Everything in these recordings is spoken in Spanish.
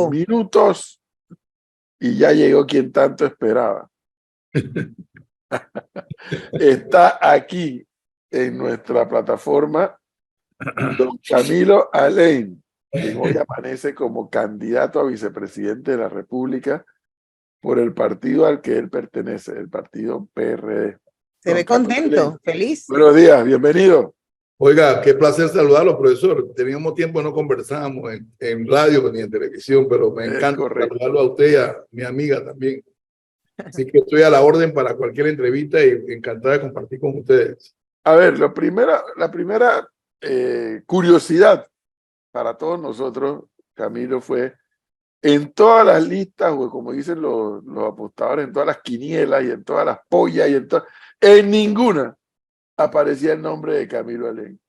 minutos y ya llegó quien tanto esperaba. Está aquí en nuestra plataforma don Camilo Alain, quien hoy amanece como candidato a vicepresidente de la República por el partido al que él pertenece, el partido PRD. Se ve contento, feliz. Buenos días, bienvenido. Oiga, qué placer saludarlo, profesor. Teníamos tiempo, no conversábamos en radio ni en televisión, pero me encanta saludarlo a usted y a mi amiga también. Así que estoy a la orden para cualquier entrevista y encantada de compartir con ustedes. A ver, la primera curiosidad para todos nosotros, Camilo, fue en todas las listas, o como dicen los apostadores, en todas las quinielas y en todas las pollas y en ninguna aparecía el nombre de Camilo Alain.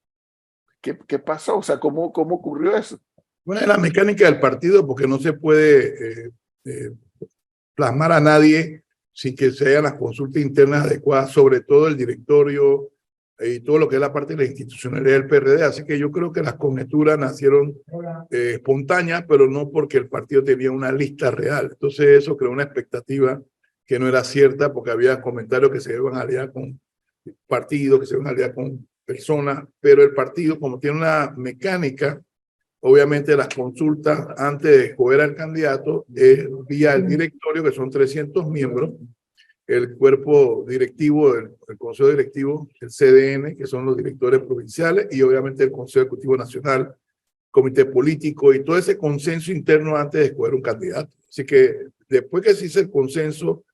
¿Qué pasó? O sea, ¿cómo ocurrió eso? Una de las mecánicas del partido, porque no se puede plasmar a nadie sin que se hagan las consultas internas adecuadas, sobre todo el directorio y todo lo que es la parte de la institucionalidad del PRD. Así que yo creo que las conjeturas nacieron espontáneas, pero no porque el partido tenía una lista real. Entonces eso creó una expectativa que no era cierta, porque había comentarios que se iban a aliar con partidos, que se iban a aliar con personas, pero el partido, como tiene una mecánica, obviamente las consultas antes de escoger al candidato es vía el directorio, que son 300 miembros, el cuerpo directivo, el consejo directivo, el CDN, que son los directores provinciales, y obviamente el consejo ejecutivo nacional, comité político y todo ese consenso interno antes de escoger un candidato. Así que después que se hizo el consenso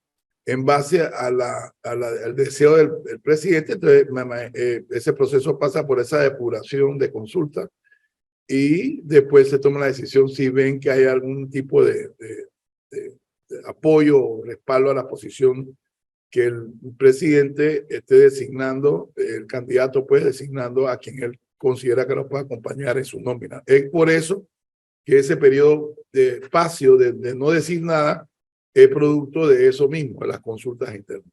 en base al deseo del presidente, entonces ese proceso pasa por esa depuración de consulta y después se toma la decisión si ven que hay algún tipo de apoyo o respaldo a la posición que el presidente esté designando, el candidato pues designando a quien él considera que lo puede acompañar en su nómina. Es por eso que ese periodo de espacio de no decir nada es producto de eso mismo, de las consultas internas.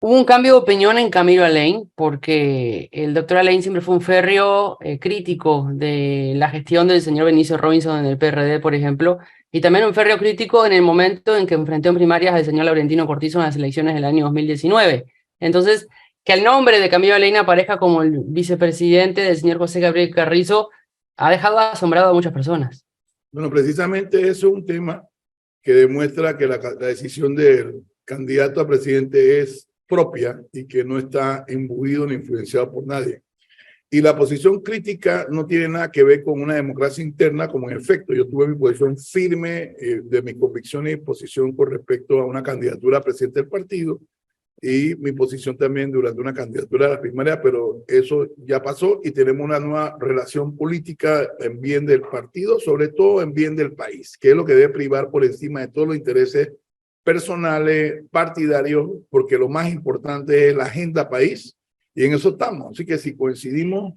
Hubo un cambio de opinión en Camilo Alain, porque el doctor Alain siempre fue un férreo crítico de la gestión del señor Benicio Robinson en el PRD, por ejemplo, y también un férreo crítico en el momento en que enfrentó en primarias al señor Laurentino Cortizo en las elecciones del año 2019. Entonces, que el nombre de Camilo Alain aparezca como el vicepresidente del señor José Gabriel Carrizo ha dejado asombrado a muchas personas. Bueno, precisamente eso es un tema que demuestra que la decisión del candidato a presidente es propia y que no está imbuido ni influenciado por nadie. Y la posición crítica no tiene nada que ver con una democracia interna, como en efecto yo tuve mi posición firme de mi convicción y posición con respecto a una candidatura a presidente del partido y mi posición también durante una candidatura a la primaria, pero eso ya pasó y tenemos una nueva relación política en bien del partido, sobre todo en bien del país, que es lo que debe privar por encima de todos los intereses personales, partidarios, porque lo más importante es la agenda país y en eso estamos. Así que si coincidimos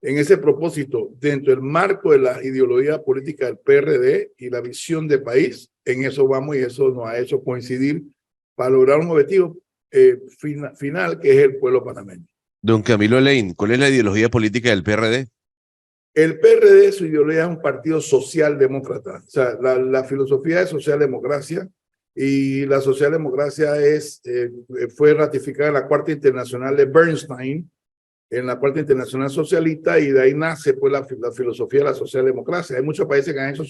en ese propósito dentro del marco de la ideología política del PRD y la visión de país, en eso vamos y eso nos ha hecho coincidir para lograr un objetivo final, que es el pueblo panameño. Don Camilo Alain, ¿cuál es la ideología política del PRD? El PRD, su ideología es un partido socialdemócrata. O sea, la filosofía es socialdemocracia y la socialdemocracia fue ratificada en la Cuarta Internacional de Bernstein, en la Cuarta Internacional Socialista, y de ahí nace pues la filosofía de la socialdemocracia. Hay muchos países que han hecho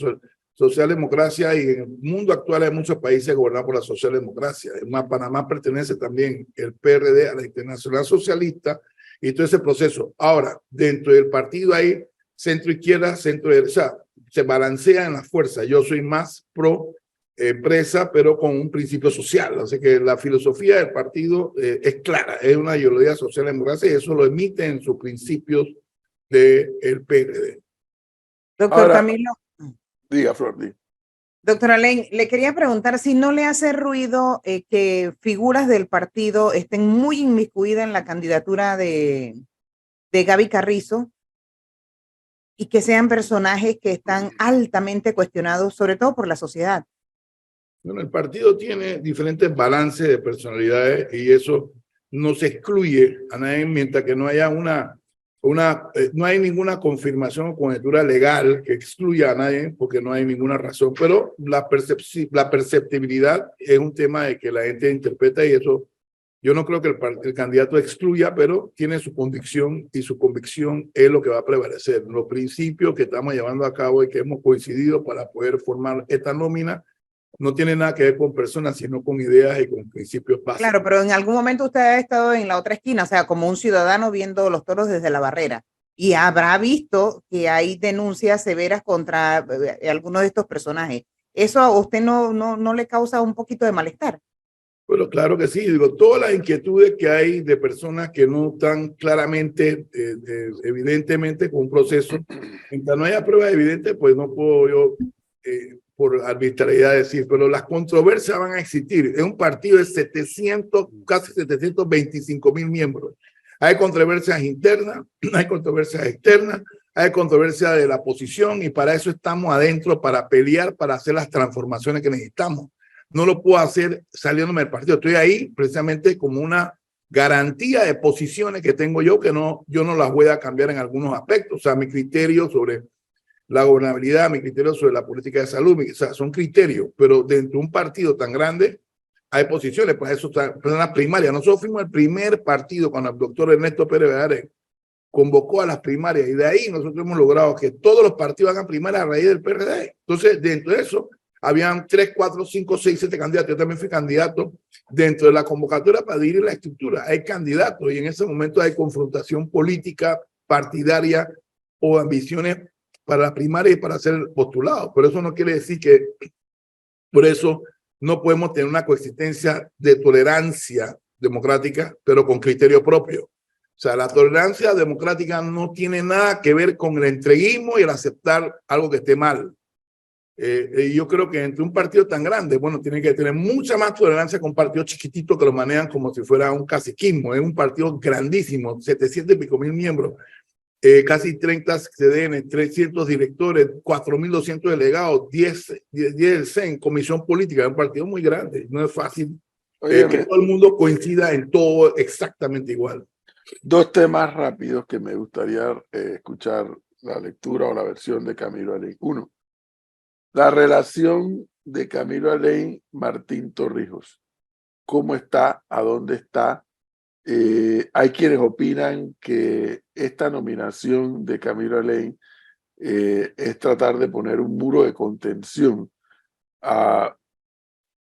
socialdemocracia y en el mundo actual hay muchos países gobernados por la socialdemocracia. Además, Panamá pertenece también el PRD a la Internacional Socialista y todo ese proceso. Ahora, dentro del partido hay centro-izquierda, centro-derecha, se balancea en la fuerza. Yo soy más pro empresa, pero con un principio social. Así que la filosofía del partido es clara, es una ideología socialdemocracia y eso lo emite en sus principios del PRD. Doctor Ahora, Camilo. Diga, Flor, diga. Doctor Alain, le quería preguntar si no le hace ruido que figuras del partido estén muy inmiscuidas en la candidatura de Gaby Carrizo y que sean personajes que están altamente cuestionados, sobre todo por la sociedad. Bueno, el partido tiene diferentes balances de personalidades y eso no se excluye a nadie mientras que no haya una no hay ninguna confirmación o conjetura legal que excluya a nadie porque no hay ninguna razón, pero la perceptibilidad es un tema de que la gente interpreta y eso, yo no creo que el candidato excluya, pero tiene su convicción y su convicción es lo que va a prevalecer. Los principios que estamos llevando a cabo y que hemos coincidido para poder formar esta nómina no tiene nada que ver con personas, sino con ideas y con principios básicos. Claro, pero en algún momento usted ha estado en la otra esquina, o sea, como un ciudadano viendo los toros desde la barrera, y habrá visto que hay denuncias severas contra algunos de estos personajes. ¿Eso a usted no le causa un poquito de malestar? Bueno, claro que sí. Digo, todas las inquietudes que hay de personas que no están claramente, evidentemente, con un proceso, mientras no haya pruebas evidentes, pues no puedo yo, por arbitrariedad decir, pero las controversias van a existir. Es un partido de 700, casi 725,000 miembros. Hay controversias internas, hay controversias externas, hay controversia de la oposición y para eso estamos adentro, para pelear, para hacer las transformaciones que necesitamos. No lo puedo hacer saliéndome del partido. Estoy ahí precisamente como una garantía de posiciones que tengo yo, que yo no las voy a cambiar en algunos aspectos. O sea, mi criterio sobre la gobernabilidad, mi criterio sobre la política de salud, o sea, son criterios, pero dentro de un partido tan grande hay posiciones, para eso están las primarias. Nosotros fuimos el primer partido cuando el doctor Ernesto Pérez Valladares convocó a las primarias y de ahí nosotros hemos logrado que todos los partidos hagan primarias a raíz del PRD. Entonces, dentro de eso, habían 3, 4, 5, 6, 7 candidatos. Yo también fui candidato dentro de la convocatoria para dirigir la estructura. Hay candidatos y en ese momento hay confrontación política, partidaria o ambiciones para la primaria y para ser postulado. Pero eso no quiere decir que por eso no podemos tener una coexistencia de tolerancia democrática, pero con criterio propio. O sea, la tolerancia democrática no tiene nada que ver con el entreguismo y el aceptar algo que esté mal. Yo creo que entre un partido tan grande, bueno, tiene que tener mucha más tolerancia con partidos chiquititos que lo manejan como si fuera un caciquismo. Es un partido grandísimo, 700 y pico mil miembros, casi 30 CDN, 300 directores, 4.200 delegados, 10 del CEN, comisión política. Es un partido muy grande, no es fácil que todo el mundo coincida en todo exactamente igual. Dos temas rápidos que me gustaría escuchar la lectura o la versión de Camilo Alain. Uno, la relación de Camilo Alain, Martín Torrijos. ¿Cómo está? ¿A dónde está? Hay quienes opinan que esta nominación de Camilo Alain es tratar de poner un muro de contención a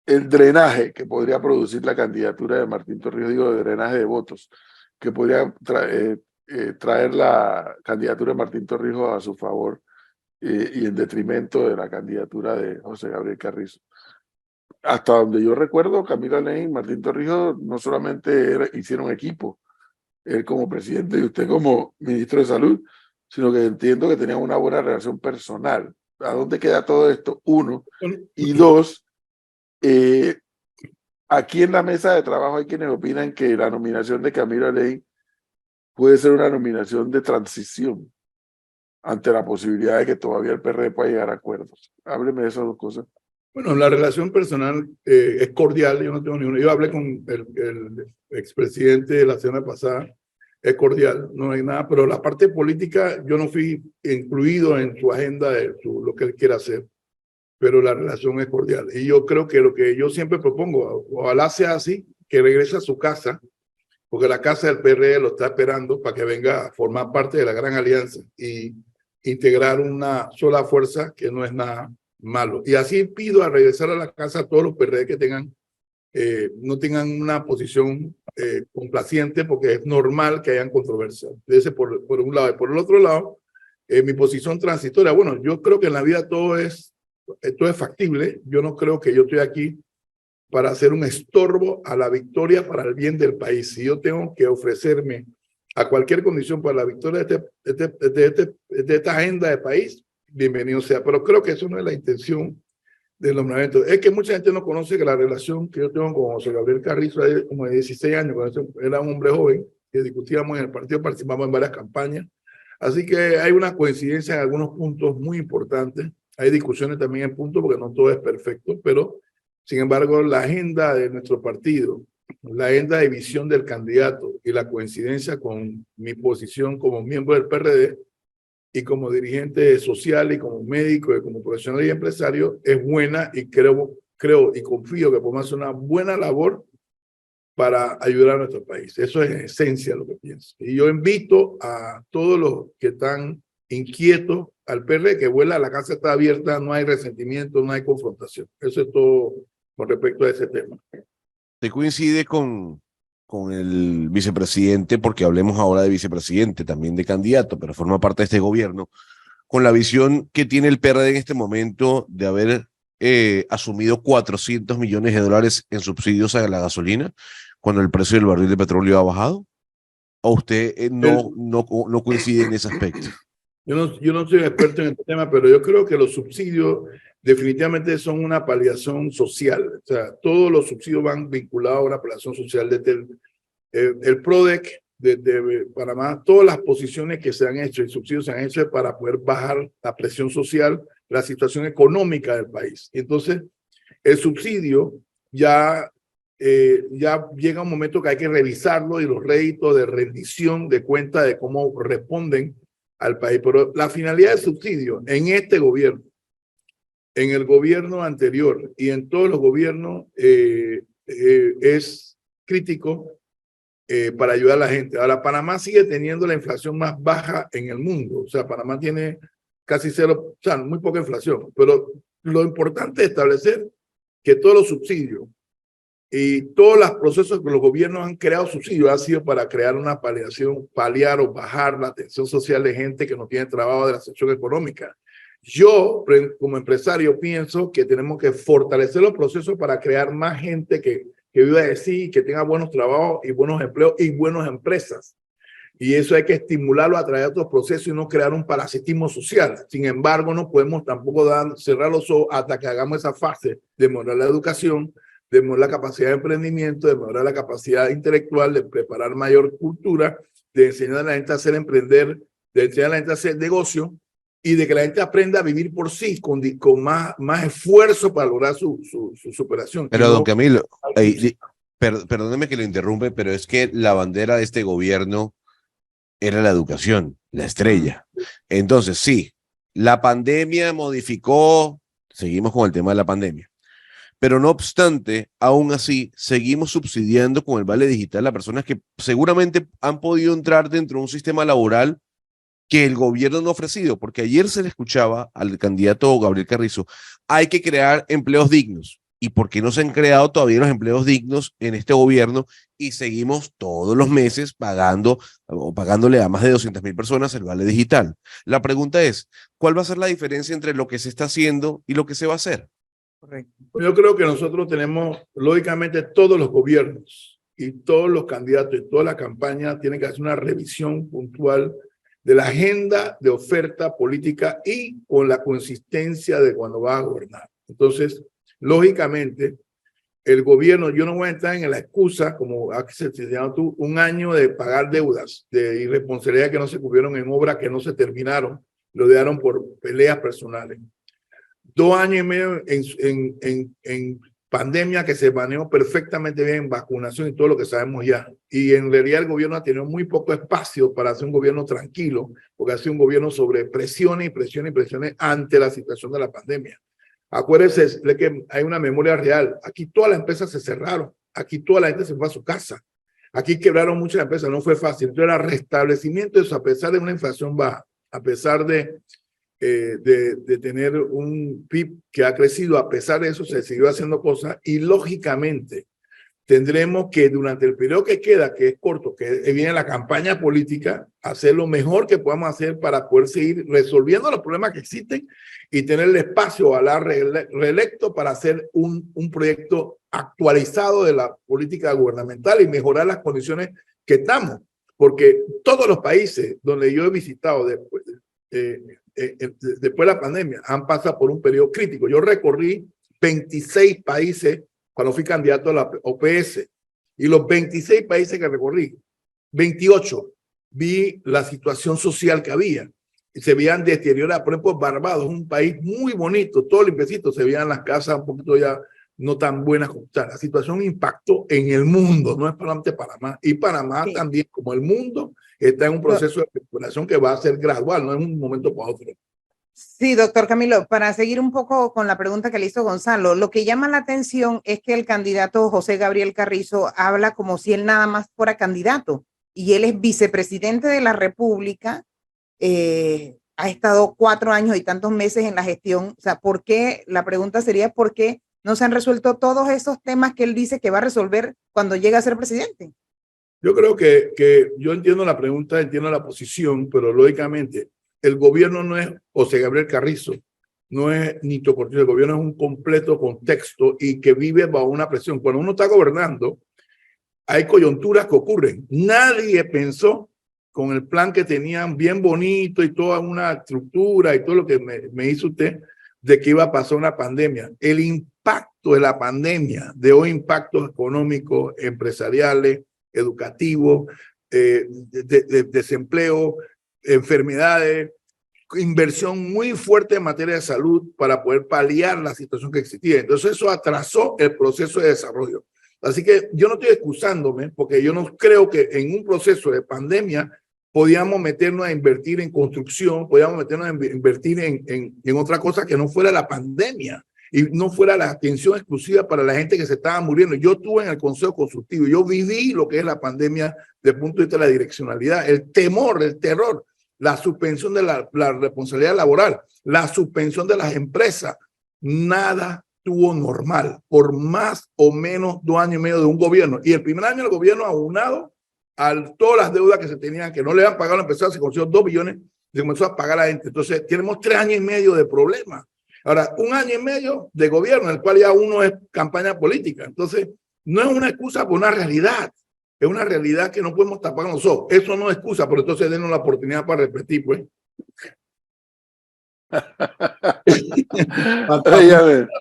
el drenaje que podría producir la candidatura de Martín Torrijos, digo, de drenaje de votos, que podría traer la candidatura de Martín Torrijos a su favor y en detrimento de la candidatura de José Gabriel Carrizo. Hasta donde yo recuerdo, Camilo Alain y Martín Torrijos no solamente hicieron equipo, él como presidente y usted como ministro de Salud, sino que entiendo que tenían una buena relación personal. ¿A dónde queda todo esto? Uno. Y dos, aquí en la mesa de trabajo hay quienes opinan que la nominación de Camilo Alain puede ser una nominación de transición ante la posibilidad de que todavía el PRD pueda llegar a acuerdos. Hábleme de esas dos cosas. Bueno, la relación personal es cordial, yo no tengo ninguna. Yo hablé con el expresidente la semana pasada, es cordial, no hay nada, pero la parte política yo no fui incluido en su agenda de lo que él quiera hacer, pero la relación es cordial. Y yo creo que lo que yo siempre propongo, ojalá sea así, que regrese a su casa, porque la casa del PRD lo está esperando para que venga a formar parte de la gran alianza y integrar una sola fuerza que no es nada malo. Y así pido a regresar a la casa a todos los PRD que tengan, no tengan una posición complaciente, porque es normal que hayan controversia. Ese por un lado. Y por el otro lado, mi posición transitoria. Bueno, yo creo que en la vida todo es factible. Yo no creo que yo estoy aquí para hacer un estorbo a la victoria para el bien del país. Si yo tengo que ofrecerme a cualquier condición para la victoria de esta agenda de país, bienvenido sea. Pero creo que eso no es la intención del nombramiento. Es que mucha gente no conoce que la relación que yo tengo con José Gabriel Carrizo es como de 16 años, cuando era un hombre joven, que discutíamos en el partido, participamos en varias campañas. Así que hay una coincidencia en algunos puntos muy importantes. Hay discusiones también en puntos porque no todo es perfecto, pero sin embargo la agenda de nuestro partido la agenda de visión del candidato y la coincidencia con mi posición como miembro del PRD y como dirigente social y como médico y como profesional y empresario es buena, y creo y confío que podemos hacer una buena labor para ayudar a nuestro país. Eso es en esencia lo que pienso. Y yo invito a todos los que están inquietos al PRD que vuela, la casa está abierta, no hay resentimiento, no hay confrontación. Eso es todo con respecto a ese tema. ¿Te coincide con el vicepresidente, porque hablemos ahora de vicepresidente, también de candidato, pero forma parte de este gobierno, con la visión que tiene el PRD en este momento de haber asumido $400 millones en subsidios a la gasolina cuando el precio del barril de petróleo ha bajado? ¿O usted no coincide en ese aspecto? Yo no soy experto en el tema, pero yo creo que los subsidios definitivamente son una paliación social. O sea, todos los subsidios van vinculados a una paliación social. Desde el PRODEC de Panamá, todas las posiciones que se han hecho y subsidios se han hecho para poder bajar la presión social, la situación económica del país. Entonces, el subsidio ya llega un momento que hay que revisarlo, y los réditos de rendición de cuenta de cómo responden al país. Pero la finalidad del subsidio en este gobierno, en el gobierno anterior y en todos los gobiernos es crítico para ayudar a la gente. Ahora, Panamá sigue teniendo la inflación más baja en el mundo. O sea, Panamá tiene casi cero, o sea, muy poca inflación. Pero lo importante es establecer que todos los subsidios y todos los procesos que los gobiernos han creado subsidios ha sido para crear una paliación, paliar o bajar la tensión social de gente que no tiene trabajo, de la sección económica. Yo, como empresario, pienso que tenemos que fortalecer los procesos para crear más gente que viva de sí, que tenga buenos trabajos y buenos empleos y buenas empresas. Y eso hay que estimularlo a través de otros procesos y no crear un parasitismo social. Sin embargo, no podemos tampoco cerrar los ojos hasta que hagamos esa fase de mejorar la educación, de mejorar la capacidad de emprendimiento, de mejorar la capacidad intelectual, de preparar mayor cultura, de enseñar a la gente a hacer emprender, de enseñar a la gente a hacer negocio, y de que la gente aprenda a vivir por sí con más esfuerzo para lograr su superación. Pero, don Camilo, perdóneme que lo interrumpe, pero es que la bandera de este gobierno era la educación, la estrella. Entonces, sí, la pandemia modificó, seguimos con el tema de la pandemia, pero no obstante, aún así, seguimos subsidiando con el vale digital a personas que seguramente han podido entrar dentro de un sistema laboral que el gobierno no ha ofrecido, porque ayer se le escuchaba al candidato Gabriel Carrizo, hay que crear empleos dignos. ¿Y por qué no se han creado todavía los empleos dignos en este gobierno y seguimos todos los meses pagándole a más de 200,000 personas el vale digital? La pregunta es, ¿cuál va a ser la diferencia entre lo que se está haciendo y lo que se va a hacer? Correcto. Yo creo que nosotros tenemos, lógicamente, todos los gobiernos y todos los candidatos y toda la campaña tienen que hacer una revisión puntual de la agenda de oferta política y con la consistencia de cuando va a gobernar. Entonces, lógicamente, el gobierno, yo no voy a entrar en la excusa, como has señalado tú, un año de pagar deudas, de irresponsabilidad que no se cubrieron en obras que no se terminaron, lo dejaron por peleas personales. 2 años y medio en pandemia que se manejó perfectamente bien en vacunación y todo lo que sabemos ya. Y en realidad el gobierno ha tenido muy poco espacio para hacer un gobierno tranquilo, porque ha sido un gobierno sobre presiones y presiones y presiones ante la situación de la pandemia. Acuérdense de que hay una memoria real. Aquí todas las empresas se cerraron. Aquí toda la gente se fue a su casa. Aquí quebraron muchas empresas. No fue fácil. Entonces era restablecimiento de eso, a pesar de una inflación baja, a pesar de tener un PIB que ha crecido. A pesar de eso se siguió haciendo cosas, y lógicamente tendremos que durante el periodo que queda, que es corto, que viene la campaña política, hacer lo mejor que podamos hacer para poder seguir resolviendo los problemas que existen y tener el espacio a la reelecto para hacer un proyecto actualizado de la política gubernamental y mejorar las condiciones que estamos, porque todos los países donde yo he visitado después de la pandemia han pasado por un periodo crítico. Yo recorrí 26 países cuando fui candidato a la OPS, y los 26 países que recorrí, 28 vi la situación social que había y se veían deterioradas. Por ejemplo, Barbados, un país muy bonito, todo limpiecito, se veían las casas un poquito ya no tan buenas como tal. La situación impactó en el mundo, no es solamente Panamá. Y Panamá también, como el mundo, está en un proceso de recuperación que va a ser gradual, no es un momento para otro. Sí, doctor Camilo, para seguir un poco con la pregunta que le hizo Gonzalo, lo que llama la atención es que el candidato José Gabriel Carrizo habla como si él nada más fuera candidato y él es vicepresidente de la República, ha estado 4 años y tantos meses en la gestión. O sea, ¿por qué? La pregunta sería ¿por qué no se han resuelto todos esos temas que él dice que va a resolver cuando llegue a ser presidente? Yo creo que yo entiendo la pregunta, entiendo la posición, pero lógicamente el gobierno no es José Gabriel Carrizo, no es Nito Cortizo, el gobierno es un completo contexto y que vive bajo una presión. Cuando uno está gobernando, hay coyunturas que ocurren. Nadie pensó con el plan que tenían bien bonito y toda una estructura y todo lo que me hizo usted, de que iba a pasar una pandemia. El impacto de la pandemia, de hoy impactos económicos, empresariales, educativos, de desempleo, enfermedades, inversión muy fuerte en materia de salud para poder paliar la situación que existía. Entonces eso atrasó el proceso de desarrollo. Así que yo no estoy excusándome porque yo no creo que en un proceso de pandemia podíamos meternos a invertir en construcción, podíamos meternos a invertir en otra cosa que no fuera la pandemia y no fuera la atención exclusiva para la gente que se estaba muriendo. Yo estuve en el Consejo Consultivo, yo viví lo que es la pandemia desde el punto de vista de la direccionalidad, el temor, el terror, la suspensión de la responsabilidad laboral, la suspensión de las empresas. Nada estuvo normal por más o menos 2 años y medio de un gobierno. Y el primer año el gobierno aunado a todas las deudas que se tenían, que no le han pagado a la empresa, se consiguió 2 billones, se comenzó a pagar a la gente. Entonces tenemos 3 años y medio de problemas. Ahora, 1 año y medio de gobierno, en el cual ya uno es campaña política. Entonces, no es una excusa por una realidad. Es una realidad que no podemos tapar los ojos. Eso no es excusa, pero entonces denos la oportunidad para repetir, pues.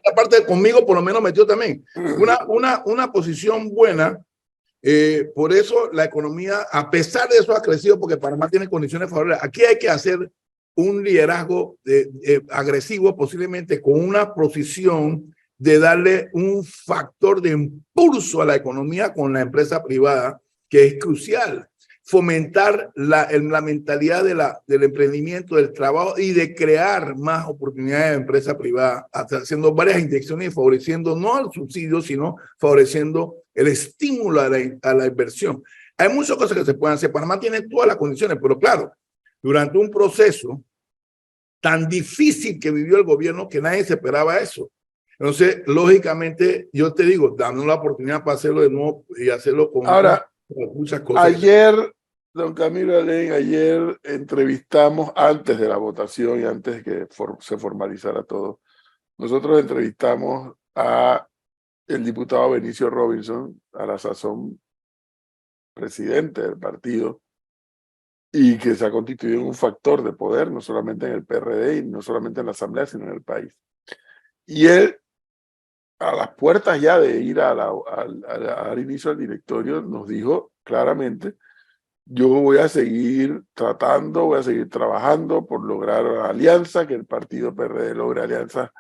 Aparte, conmigo por lo menos metió también una posición buena. Por eso la economía, a pesar de eso, ha crecido porque Panamá tiene condiciones favorables. Aquí hay que hacer un liderazgo agresivo, posiblemente con una posición de darle un factor de impulso a la economía con la empresa privada, que es crucial. Fomentar la mentalidad del emprendimiento, del trabajo y de crear más oportunidades de empresa privada, haciendo varias inyecciones y favoreciendo no el subsidio, sino favoreciendo el estímulo a la inversión. Hay muchas cosas que se pueden hacer. Panamá tiene todas las condiciones, pero claro, durante un proceso tan difícil que vivió el gobierno que nadie se esperaba eso. Entonces, lógicamente, yo te digo, dando la oportunidad para hacerlo de nuevo y hacerlo con muchas cosas. Ayer, don Camilo Alain, ayer entrevistamos, antes de la votación y antes de que se formalizara todo, nosotros entrevistamos a el diputado Benicio Robinson, a la sazón presidente del partido, y que se ha constituido en un factor de poder, no solamente en el PRD y no solamente en la Asamblea, sino en el país. Y él, a las puertas ya de ir a dar inicio al directorio, nos dijo claramente: yo voy a seguir tratando, voy a seguir trabajando por lograr una alianza, que el partido PRD logre alianzas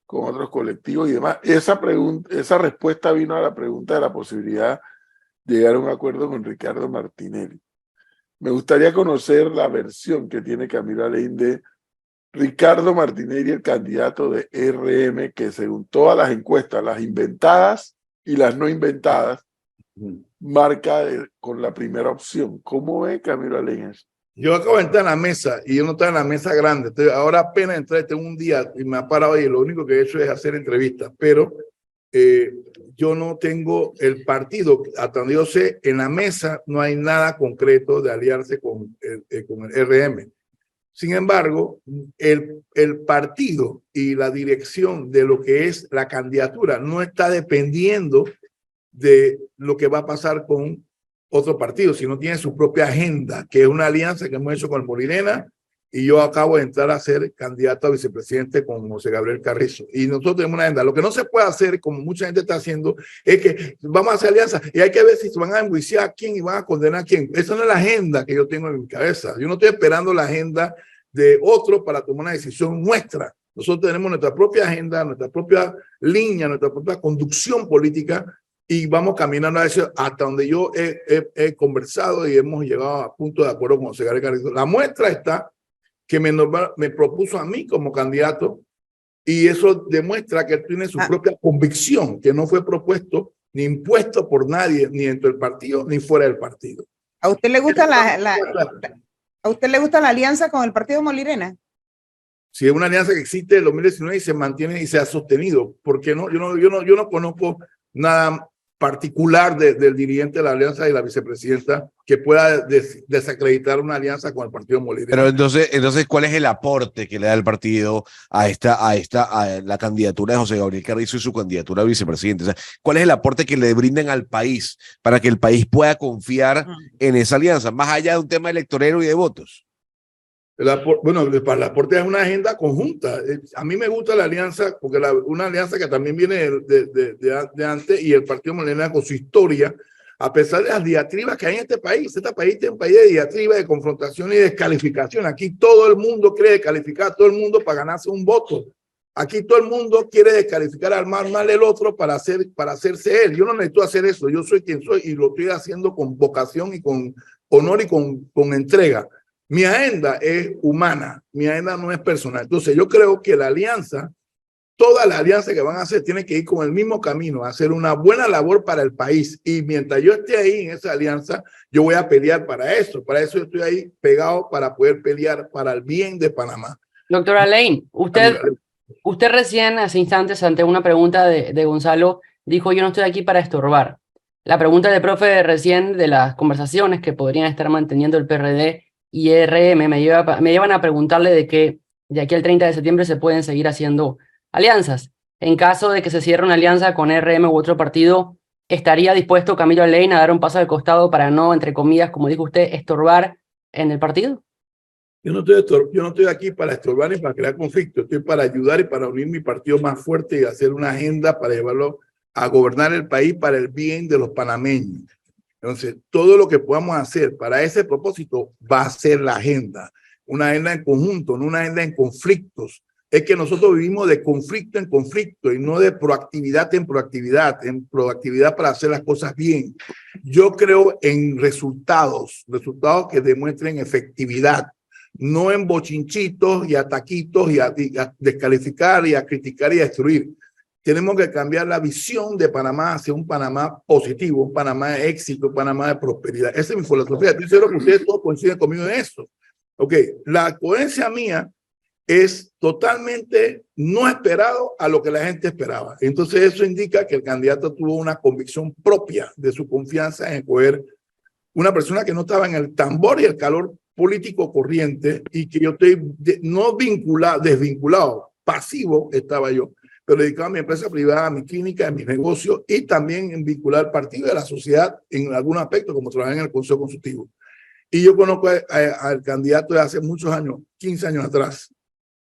con otros colectivos y demás. Esa respuesta vino a la pregunta de la posibilidad de llegar a un acuerdo con Ricardo Martinelli. Me gustaría conocer la versión que tiene Camilo Alain de Ricardo Martinelli, el candidato de RM, que según todas las encuestas, las inventadas y las no inventadas, marca con la primera opción. ¿Cómo ve Camilo Alain eso? Yo acabo de entrar en la mesa y yo no estaba en la mesa grande. Ahora apenas entré, tengo un día y me ha parado y lo único que he hecho es hacer entrevistas, pero yo no tengo el partido, hasta donde yo sé, en la mesa no hay nada concreto de aliarse con el RM. Sin embargo, el partido y la dirección de lo que es la candidatura no está dependiendo de lo que va a pasar con otro partido, sino tiene su propia agenda, que es una alianza que hemos hecho con el Molinena, y yo acabo de entrar a ser candidato a vicepresidente con José Gabriel Carrizo. Y nosotros tenemos una agenda. Lo que no se puede hacer, como mucha gente está haciendo, es que vamos a hacer alianza y hay que ver si se van a enjuiciar a quién y van a condenar a quién. Esa no es la agenda que yo tengo en mi cabeza. Yo no estoy esperando la agenda de otro para tomar una decisión nuestra. Nosotros tenemos nuestra propia agenda, nuestra propia línea, nuestra propia conducción política y vamos caminando a eso hasta donde yo he conversado y hemos llegado a punto de acuerdo con José Gabriel Carrizo. La muestra está que me propuso a mí como candidato y eso demuestra que él tiene su propia convicción, que no fue propuesto ni impuesto por nadie, ni dentro del partido, ni fuera del partido. ¿A usted le gusta ¿a usted le gusta la alianza con el partido Molirena? Si es una alianza que existe en 2019 y se mantiene y se ha sostenido, porque no, yo no conozco nada particular del dirigente de la alianza y la vicepresidenta que pueda desacreditar una alianza con el partido Molirena. Pero entonces, ¿cuál es el aporte que le da el partido a la candidatura de José Gabriel Carrizo y su candidatura a vicepresidente? O sea, ¿cuál es el aporte que le brindan al país para que el país pueda confiar en esa alianza, más allá de un tema electorero y de votos? Bueno, para el aporte es una agenda conjunta. A mí me gusta la alianza, porque una alianza que también viene de antes y el partido Molirena con su historia, a pesar de las diatribas que hay en este país. Este país es un país de diatribas, de confrontación y descalificación. Aquí todo el mundo quiere descalificar a todo el mundo para ganarse un voto. Aquí todo el mundo quiere descalificar al mal el otro para hacerse él. Yo no necesito hacer eso. Yo soy quien soy y lo estoy haciendo con vocación y con honor y con entrega. Mi agenda es humana, mi agenda no es personal. Entonces yo creo que la alianza, toda la alianza que van a hacer tiene que ir con el mismo camino, hacer una buena labor para el país. Y mientras yo esté ahí en esa alianza, yo voy a pelear para eso. Para eso yo estoy ahí pegado para poder pelear para el bien de Panamá. Doctora Lane, usted recién hace instantes ante una pregunta de Gonzalo dijo yo no estoy aquí para estorbar. La pregunta del profe recién de las conversaciones que podrían estar manteniendo el PRD y RM me llevan a preguntarle de que de aquí al 30 de septiembre se pueden seguir haciendo alianzas. En caso de que se cierre una alianza con RM u otro partido, ¿estaría dispuesto Camilo Lane a dar un paso al costado para no, entre comillas, como dijo usted, estorbar en el partido? Yo no estoy aquí para estorbar ni para crear conflicto. Estoy para ayudar y para unir mi partido más fuerte y hacer una agenda para llevarlo a gobernar el país para el bien de los panameños. Entonces, todo lo que podamos hacer para ese propósito va a ser la agenda. Una agenda en conjunto, no una agenda en conflictos. Es que nosotros vivimos de conflicto en conflicto y no de proactividad en proactividad para hacer las cosas bien. Yo creo en resultados que demuestren efectividad, no en bochinchitos y ataquitos y a descalificar y a criticar y a destruir. Tenemos que cambiar la visión de Panamá hacia un Panamá positivo, un Panamá de éxito, un Panamá de prosperidad. Esa es mi filosofía. Estoy seguro que ustedes todos coinciden conmigo en eso. Ok, la coherencia mía es totalmente no esperado a lo que la gente esperaba. Entonces eso indica que el candidato tuvo una convicción propia de su confianza en escoger una persona que no estaba en el tambor y el calor político corriente y que yo estoy no desvinculado, pasivo estaba yo, pero dedicado a mi empresa privada, a mi clínica, a mis negocios y también en vincular al partido y a la sociedad en algún aspecto, como trabajé en el Consejo Consultivo. Y yo conozco al candidato de hace muchos años, 15 años atrás,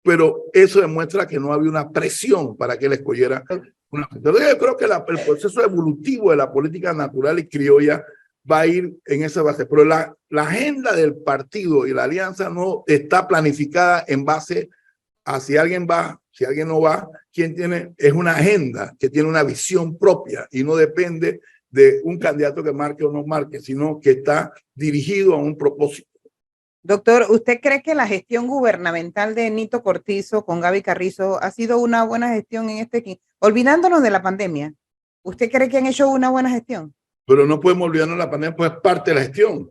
pero eso demuestra que no había una presión para que él escogiera una. Entonces yo creo que el proceso evolutivo de la política natural y criolla va a ir en esa base, pero la agenda del partido y la alianza no está planificada en base a si alguien va, si alguien no va, es una agenda que tiene una visión propia y no depende de un candidato que marque o no marque, sino que está dirigido a un propósito. Doctor, ¿usted cree que la gestión gubernamental de Nito Cortizo con Gaby Carrizo ha sido una buena gestión en olvidándonos de la pandemia? ¿Usted cree que han hecho una buena gestión? Pero no podemos olvidarnos de la pandemia, pues es parte de la gestión.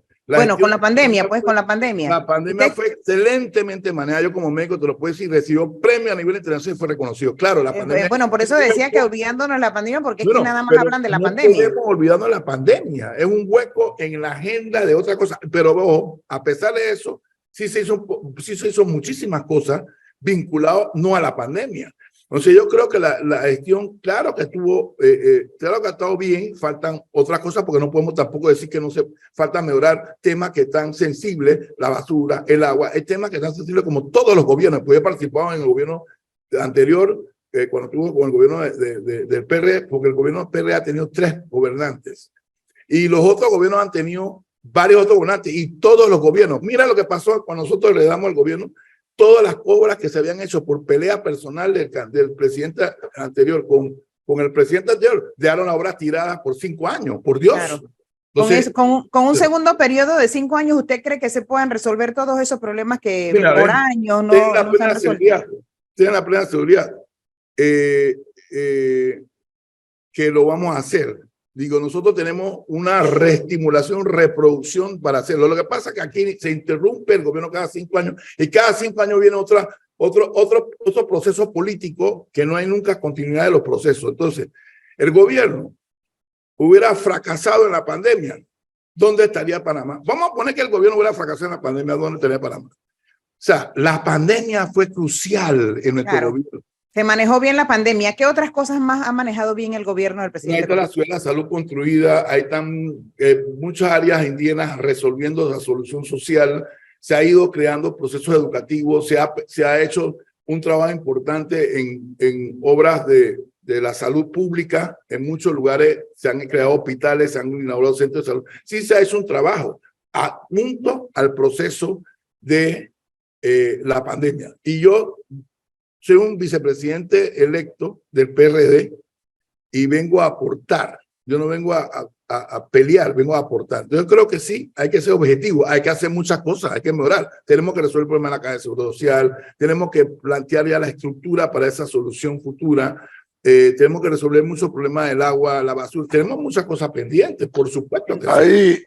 Con la pandemia, pues con la pandemia. La pandemia fue excelentemente manejada. Yo como médico te lo puedo decir, recibió premio a nivel internacional y fue reconocido. Claro, la pandemia. Bueno, por eso decía que olvidándonos de la pandemia, porque es que nada más hablan de la pandemia. No podemos olvidarnos de la pandemia. Es un hueco en la agenda de otra cosa. Pero ojo, a pesar de eso, sí se hizo muchísimas cosas vinculadas no a la pandemia. Entonces yo creo que la gestión, claro que claro que ha estado bien, faltan otras cosas porque no podemos tampoco decir que falta mejorar temas que están sensibles, la basura, el agua, hay temas que están sensibles como todos los gobiernos. Pues he participado en el gobierno anterior, cuando estuvo con el gobierno del PRD, porque el gobierno del PRD ha tenido 3 gobernantes y los otros gobiernos han tenido varios otros gobernantes y todos los gobiernos. Mira lo que pasó cuando nosotros le damos al gobierno. todas las obras que se habían hecho por pelea personal del presidente anterior con el presidente anterior, dejaron las obras tiradas por 5 años, por Dios. Claro. Entonces, con un segundo periodo de 5 años, ¿usted cree que se puedan resolver todos esos problemas que mira, por años no se han resuelto? Tienen la plena seguridad que lo vamos a hacer. Digo, nosotros tenemos una reestimulación, reproducción para hacerlo. Lo que pasa es que aquí se interrumpe el gobierno cada 5 años y cada 5 años viene otro proceso político que no hay nunca continuidad de los procesos. Entonces, el gobierno hubiera fracasado en la pandemia, ¿dónde estaría Panamá? Vamos a poner que el gobierno hubiera fracasado en la pandemia, ¿dónde estaría Panamá? O sea, la pandemia fue crucial en nuestro gobierno. Se manejó bien la pandemia. ¿Qué otras cosas más ha manejado bien el gobierno del presidente? Ahí está la ciudad de la salud construida, ahí están muchas áreas indígenas resolviendo la solución social, se ha ido creando procesos educativos, se ha hecho un trabajo importante en obras de la salud pública, en muchos lugares se han creado hospitales, se han inaugurado centros de salud. Sí se ha hecho un trabajo junto al proceso de la pandemia. Y yo soy un vicepresidente electo del PRD y vengo a aportar. Yo no vengo a pelear, vengo a aportar. Yo creo que sí, hay que ser objetivo, hay que hacer muchas cosas, hay que mejorar. Tenemos que resolver el problema de la caja de seguro social, tenemos que plantear ya la estructura para esa solución futura, tenemos que resolver muchos problemas del agua, la basura, tenemos muchas cosas pendientes, por supuesto que sí.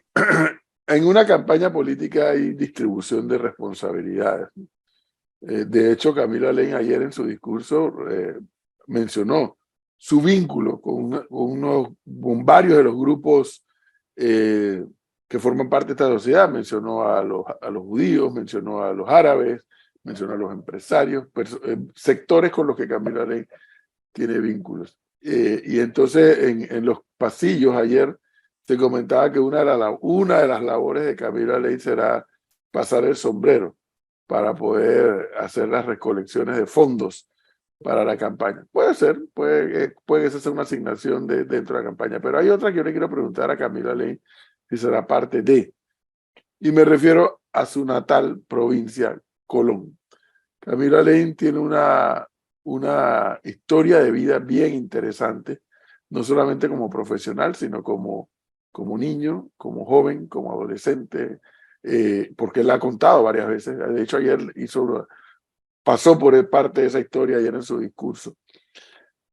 En una campaña política hay distribución de responsabilidades. De hecho, Camilo Alain ayer en su discurso mencionó su vínculo con varios de los grupos que forman parte de esta sociedad. Mencionó a los judíos, mencionó a los árabes, mencionó a los empresarios, sectores con los que Camilo Alain tiene vínculos. Y entonces en los pasillos ayer se comentaba que una de las labores de Camilo Alain será pasar el sombrero para poder hacer las recolecciones de fondos para la campaña. Puede ser, puede que esa sea una asignación dentro de la campaña, pero hay otra que yo le quiero preguntar a Camilo Alain si será parte de, y me refiero a su natal provincia, Colón. Camilo Alain tiene una historia de vida bien interesante, no solamente como profesional, sino como niño, como joven, como adolescente, porque él ha contado varias veces. De hecho, ayer pasó por parte de esa historia ayer en su discurso.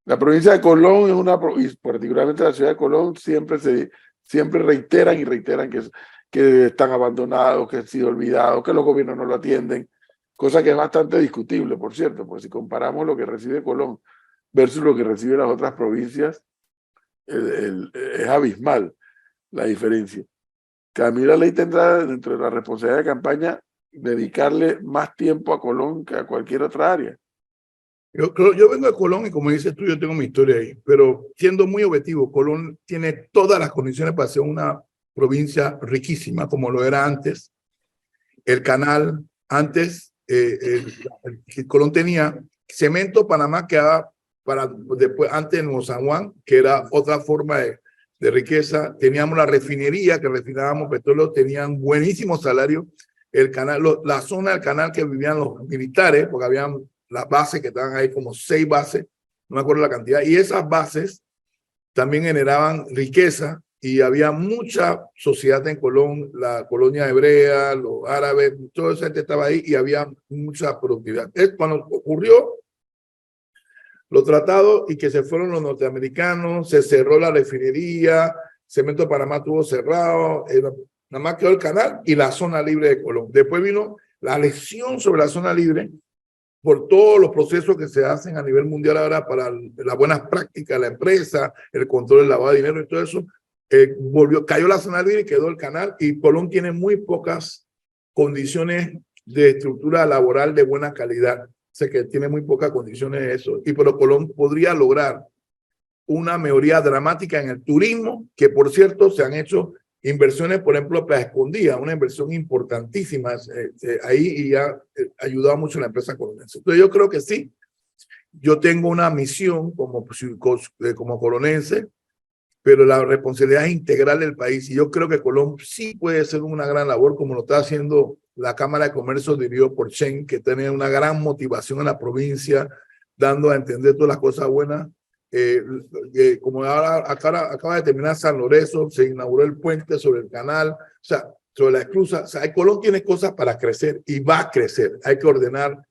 La provincia de Colón y particularmente la ciudad de Colón, siempre reiteran que están abandonados, que han sido olvidados, que los gobiernos no lo atienden, cosa que es bastante discutible, por cierto, porque si comparamos lo que recibe Colón versus lo que reciben las otras provincias, es abismal la diferencia. Camilo Alain tendrá dentro de la responsabilidad de campaña dedicarle más tiempo a Colón que a cualquier otra área. Yo vengo de Colón y como dices tú, yo tengo mi historia ahí, pero siendo muy objetivo, Colón tiene todas las condiciones para ser una provincia riquísima como lo era antes. El canal, antes, Colón tenía Cemento Panamá, que era después, antes en Nuevo San Juan, que era otra forma de riqueza. Teníamos la refinería que refinábamos petróleo, tenían buenísimos salarios. El canal, la zona del canal que vivían los militares, porque habían las bases que estaban ahí, como 6 bases, no me acuerdo la cantidad, y esas bases también generaban riqueza y había mucha sociedad en Colón, la colonia hebrea, los árabes, toda esa gente estaba ahí y había mucha productividad. Es cuando ocurrió los tratados y que se fueron los norteamericanos, se cerró la refinería, Cemento Panamá estuvo cerrado, nada más quedó el canal y la zona libre de Colón. Después vino la lección sobre la zona libre por todos los procesos que se hacen a nivel mundial ahora para las buenas prácticas de la empresa, el control del lavado de dinero y todo eso. Cayó la zona libre y quedó el canal, y Colón tiene muy pocas condiciones de estructura laboral de buena calidad. Sé que tiene muy pocas condiciones de eso, pero Colón podría lograr una mejoría dramática en el turismo, que por cierto se han hecho inversiones, por ejemplo, para Escondida, una inversión importantísima ahí, y ha ayudado mucho a la empresa colonense. Entonces yo creo que sí, yo tengo una misión como colonense, pero la responsabilidad es integral del país, y yo creo que Colón sí puede hacer una gran labor como lo está haciendo la Cámara de Comercio dirigido por Chen, que tiene una gran motivación en la provincia, dando a entender todas las cosas buenas. Como ahora acaba de terminar San Lorenzo, se inauguró el puente sobre el canal, o sea, sobre la esclusa. O sea, Colón tiene cosas para crecer y va a crecer. Hay que ordenar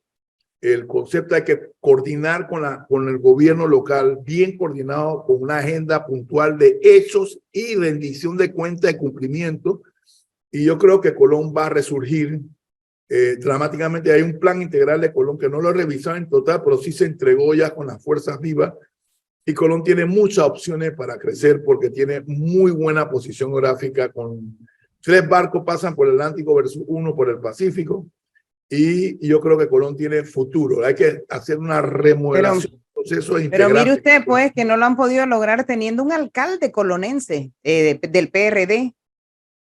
el concepto, hay que coordinar con el gobierno local, bien coordinado, con una agenda puntual de hechos y rendición de cuenta de cumplimiento. Y yo creo que Colón va a resurgir dramáticamente. Hay un plan integral de Colón que no lo he revisado en total, pero sí se entregó ya con las fuerzas vivas. Y Colón tiene muchas opciones para crecer porque tiene muy buena posición geográfica. Con 3 barcos pasan por el Atlántico versus 1 por el Pacífico. Y yo creo que Colón tiene futuro. Hay que hacer una remodelación. Pero mire usted, pues, que no lo han podido lograr teniendo un alcalde colonense del PRD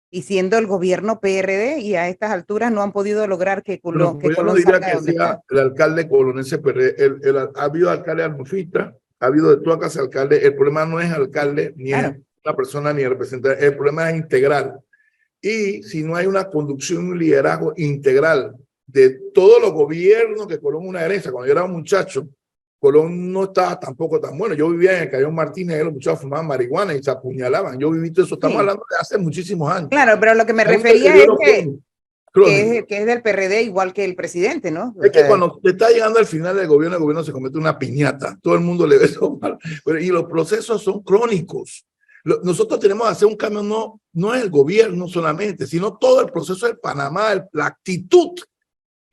y siendo el gobierno PRD, y a estas alturas no han podido lograr que Colón, yo no diría que sea el alcalde colonense PRD. Ha habido alcalde almofista, ha habido de toda clase de alcalde. El problema no es alcalde, ni es una persona, ni el representante. El problema es integral. Y si no hay una conducción y un liderazgo integral de todos los gobiernos, que Colón es una herencia. Cuando yo era un muchacho, Colón no estaba tampoco tan bueno. Yo vivía en el Cayón Martínez y los muchachos fumaban marihuana y se apuñalaban. Yo viví todo eso. Estamos hablando de hace muchísimos años. Claro, pero lo que me refería es que es del PRD igual que el presidente, ¿no? Es que cuando te está llegando al final del gobierno, el gobierno se convierte en una piñata. Todo el mundo le ve eso mal. Y los procesos son crónicos. Nosotros tenemos que hacer un cambio, no es el gobierno solamente, sino todo el proceso del Panamá, la actitud.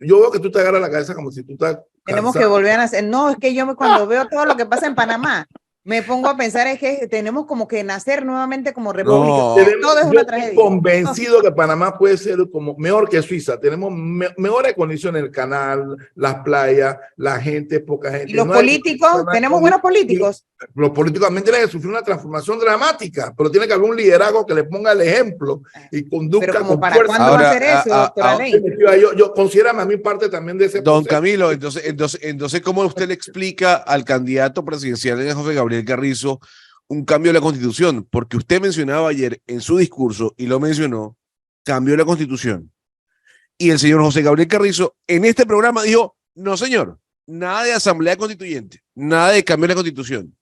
Yo veo que tú te agarras la cabeza como si tú estás Tenemos cansado. que volver a hacer. No, es que yo cuando veo todo lo que pasa en Panamá, me pongo a pensar es que tenemos como que nacer nuevamente como república. Todo es una tragedia. Estoy convencido que Panamá puede ser como mejor que Suiza. Tenemos mejores condiciones en el canal, las playas, la gente, poca gente. Y los políticos, tenemos buenos políticos. Los políticos también tienen que sufrir una transformación dramática, pero tiene que haber un liderazgo que le ponga el ejemplo y conduzca. Pero como con para fuerza. ¿cuándo va a hacer eso, doctora Ley? Yo considérame a mí parte también de ese Don proceso. Camilo, entonces, ¿cómo usted le explica al candidato presidencial de José Gabriel Carrizo un cambio de la Constitución? Porque usted mencionaba ayer en su discurso, y lo mencionó, cambio de la Constitución. Y el señor José Gabriel Carrizo en este programa dijo, no señor, nada de asamblea constituyente, nada de cambio de la Constitución.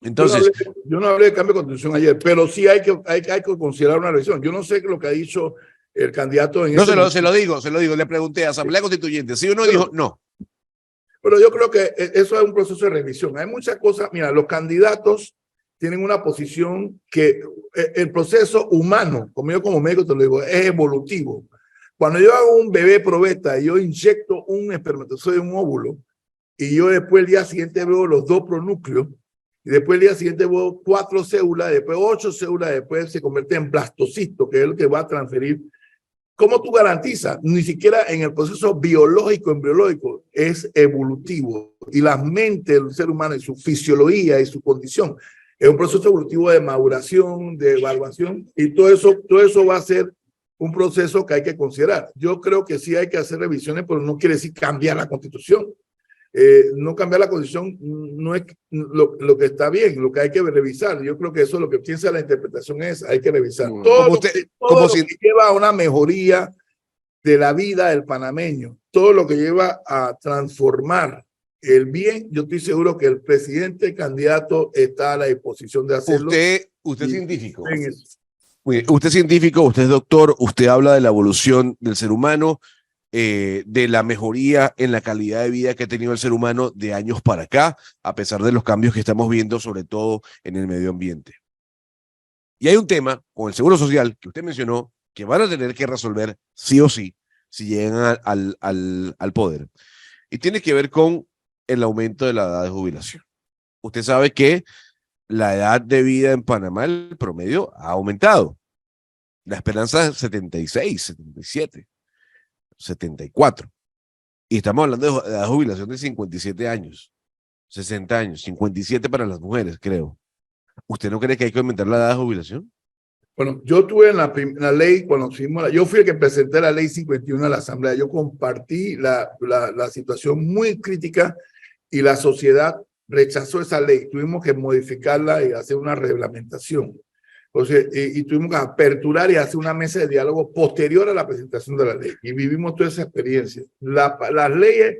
Entonces, yo no hablé de cambio de Constitución ayer, pero sí hay que considerar una revisión. Yo no sé lo que ha dicho el candidato en no, se lo digo, le pregunté, asamblea constituyente, ¿sí o no? Y dijo, no. Pero yo creo que eso es un proceso de revisión. Hay muchas cosas, mira, los candidatos tienen una posición que el proceso humano, como yo como médico te lo digo, es evolutivo. Cuando yo hago un bebé probeta y yo inyecto un espermatozoide, un óvulo, y yo después el día siguiente veo los 2 pronúcleos, y después el día siguiente veo 4 células, después 8 células, después se convierte en blastocisto, que es el que va a transferir. ¿Cómo tú garantizas? Ni siquiera en el proceso biológico, embriológico, es evolutivo. Y la mente del ser humano y su fisiología y su condición es un proceso evolutivo de maduración, de evaluación, y todo eso va a ser un proceso que hay que considerar. Yo creo que sí hay que hacer revisiones, pero no quiere decir cambiar la Constitución. No cambiar la Constitución no es lo que está bien, lo que hay que revisar. Yo creo que eso es lo que piensa la interpretación es, hay que revisar. Todo lo que lleva a una mejoría de la vida del panameño, todo lo que lleva a transformar el bien, yo estoy seguro que el presidente candidato está a la disposición de hacerlo. Usted es científico. Usted es científico, usted es doctor, usted habla de la evolución del ser humano, de la mejoría en la calidad de vida que ha tenido el ser humano de años para acá, a pesar de los cambios que estamos viendo, sobre todo en el medio ambiente. Y hay un tema con el Seguro Social que usted mencionó que van a tener que resolver sí o sí si llegan al poder. Y tiene que ver con el aumento de la edad de jubilación. Usted sabe que la edad de vida en Panamá, el promedio, ha aumentado. La esperanza es 76, 77. 74. Y estamos hablando de la jubilación de 57 años, 60 años, 57 para las mujeres, creo. ¿Usted no cree que hay que aumentar la edad de jubilación? Bueno, yo tuve en la ley, cuando yo fui el que presenté la ley 51 a la Asamblea, yo compartí la situación muy crítica y la sociedad rechazó esa ley. Tuvimos que modificarla y hacer una reglamentación. Entonces, y tuvimos que aperturar y hacer una mesa de diálogo posterior a la presentación de la ley. Y vivimos toda esa experiencia. Las leyes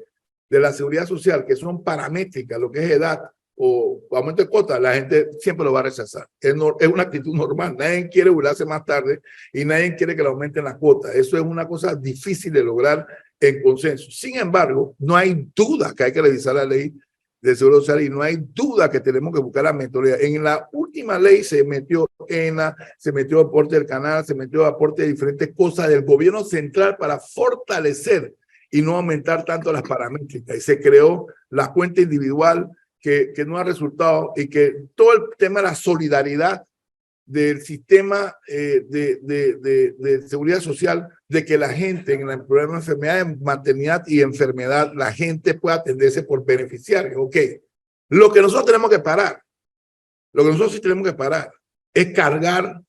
de la seguridad social, que son paramétricas, lo que es edad o aumento de cuotas, la gente siempre lo va a rechazar. Es una actitud normal. Nadie quiere jubilarse más tarde y nadie quiere que le aumenten las cuotas. Eso es una cosa difícil de lograr en consenso. Sin embargo, no hay duda que hay que revisar la ley de Seguro Social y no hay duda que tenemos que buscar la metodología. En la última ley se metió ENA, se metió aporte del canal, se metió aporte de diferentes cosas del gobierno central para fortalecer y no aumentar tanto las paramétricas. Y se creó la cuenta individual que no ha resultado y que todo el tema de la solidaridad del sistema de seguridad social, de que la gente en el problema de enfermedad, de maternidad y enfermedad, la gente pueda atenderse por beneficiarios. Ok, lo que nosotros tenemos que parar, lo que nosotros sí tenemos que parar es cargar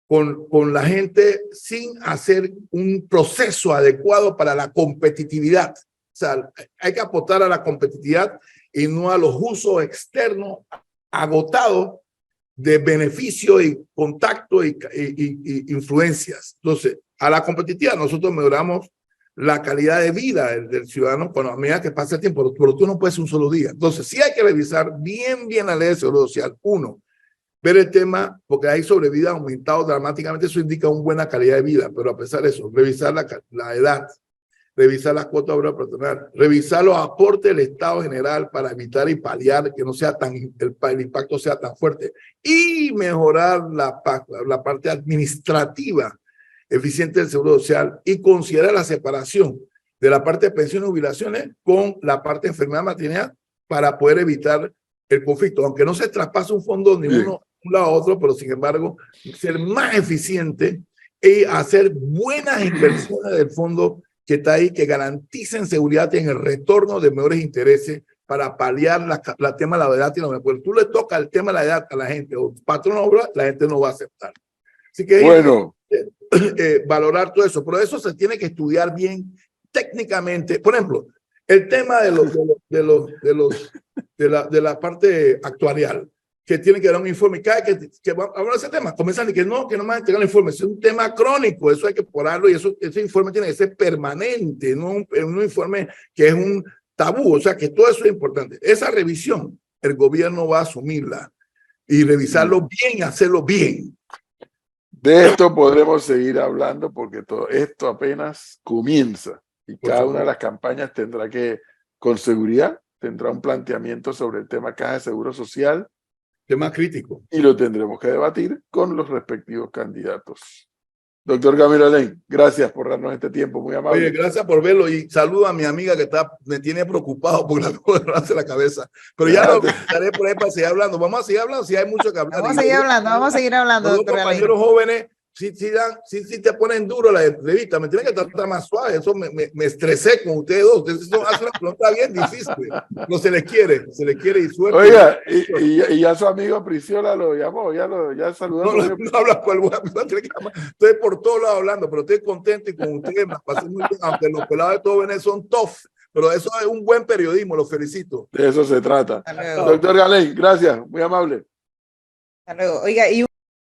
con la gente sin hacer un proceso adecuado para la competitividad. O sea, hay que apostar a la competitividad y no a los usos externos agotados de beneficio y contacto y influencias. Entonces, a la competitividad nosotros mejoramos la calidad de vida del ciudadano a medida que pasa el tiempo, pero tú no puedes un solo día. Entonces, sí hay que revisar bien la ley de seguro social. Uno, ver el tema, porque hay sobrevida aumentado dramáticamente, eso indica una buena calidad de vida, pero a pesar de eso, revisar la edad, revisar las cuotas de obra patronal, revisar los aportes del Estado general para evitar y paliar que no sea el impacto sea tan fuerte y mejorar la parte administrativa eficiente del seguro social y considerar la separación de la parte de pensiones y jubilaciones con la parte de enfermedad y maternidad para poder evitar el conflicto, aunque no se traspase un fondo ni uno un lado a otro, pero sin embargo ser más eficiente y hacer buenas inversiones del fondo que está ahí, que garanticen seguridad en el retorno de mejores intereses para paliar la tema de la edad. Porque tú le tocas el tema de la edad a la gente, o patrón obra, la gente no va a aceptar. Así que bueno, valorar todo eso, pero eso se tiene que estudiar bien técnicamente. Por ejemplo, el tema de la parte actuarial, que tiene que dar un informe. Cada que vamos a hablar de ese tema, comienzan a decir que no me van a entregar el informe. Es un tema crónico, eso hay que porarlo y ese informe tiene que ser permanente, no un informe que es un tabú. O sea, que todo eso es importante. Esa revisión, el gobierno va a asumirla y revisarlo bien y hacerlo bien. de esto podremos seguir hablando porque todo esto apenas comienza y cada una de las campañas tendrá que, con seguridad, tendrá un planteamiento sobre el tema Caja de Seguro Social. Tema crítico. Y lo tendremos que debatir con los respectivos candidatos. Doctor Camilo Alain, gracias por darnos este tiempo, muy amable. Oye, gracias por verlo y saludo a mi amiga que me tiene preocupado porque la acabo de darse la cabeza. Pero ya lo estaré por ahí para seguir hablando. Vamos a seguir hablando si hay mucho que hablar. Vamos a seguir hablando, Los doctor Alain. compañeros jóvenes sí te ponen duro la entrevista, me tienen que tratar más suave. Eso me estresé con ustedes dos. Ustedes hacen una pregunta bien difícil. No se les quiere y suerte. Oiga, y ya su amigo Prisciola lo llamó, ya saludó. No habla con el buen, estoy por todos lados hablando, pero estoy contento y con ustedes me pasé muy bien, aunque los pelados de todo Venezuela son tough, pero eso es un buen periodismo, los felicito. De eso se trata. Doctor Alain, gracias, muy amable. Hasta luego. Oiga, y